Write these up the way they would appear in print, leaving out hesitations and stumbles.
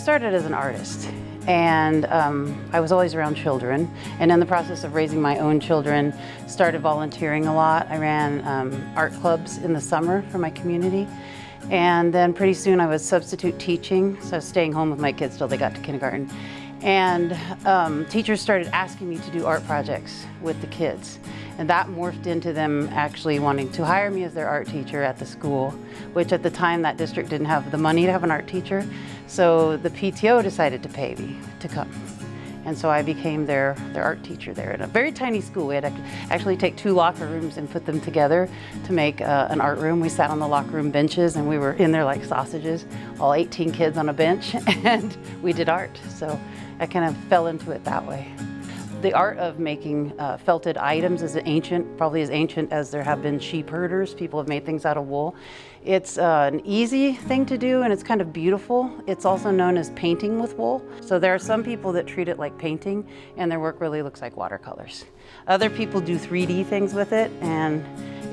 started as an artist, and I was always around children, and in the process of raising my own children, started volunteering a lot. I ran art clubs in the summer for my community, and then pretty soon I was substitute teaching, so I was staying home with my kids till they got to kindergarten. And teachers started asking me to do art projects with the kids. And that morphed into them actually wanting to hire me as their art teacher at the school, which at the time that district didn't have the money to have an art teacher. So the PTO decided to pay me to come. And so I became their art teacher there in a very tiny school. We had to actually take 2 locker rooms and put them together to make an art room. We sat on the locker room benches and we were in there like sausages, all 18 kids on a bench, and we did art. So I kind of fell into it that way. The art of making felted items is ancient, probably as ancient as there have been sheep herders. People have made things out of wool. It's an easy thing to do and it's kind of beautiful. It's also known as painting with wool. So there are some people that treat it like painting and their work really looks like watercolors. Other people do 3D things with it, and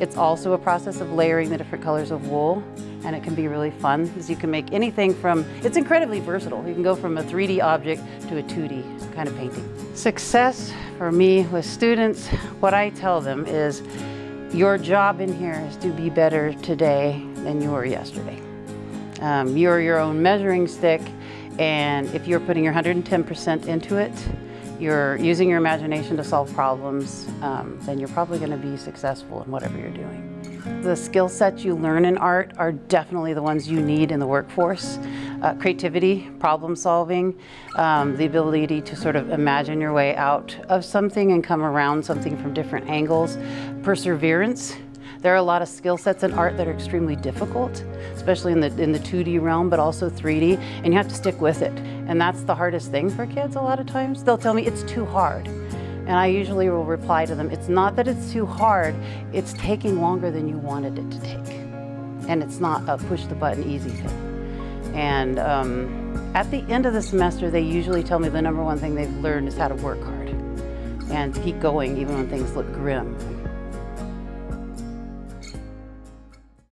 it's also a process of layering the different colors of wool, and it can be really fun because you can make anything from, it's incredibly versatile. You can go from a 3D object to a 2D kind of painting. Success for me with students, what I tell them is your job in here is to be better today than you were yesterday. You're your own measuring stick, and if you're putting your 110% into it, you're using your imagination to solve problems, then you're probably going to be successful in whatever you're doing. The skill sets you learn in art are definitely the ones you need in the workforce. Creativity, problem solving, the ability to sort of imagine your way out of something and come around something from different angles. Perseverance. There are a lot of skill sets in art that are extremely difficult, especially in the 2D realm, but also 3D, and you have to stick with it. And that's the hardest thing for kids a lot of times. They'll tell me it's too hard. And I usually will reply to them, it's not that it's too hard, it's taking longer than you wanted it to take. And it's not a push the button easy thing. And at the end of the semester, they usually tell me the #1 thing they've learned is how to work hard and keep going even when things look grim.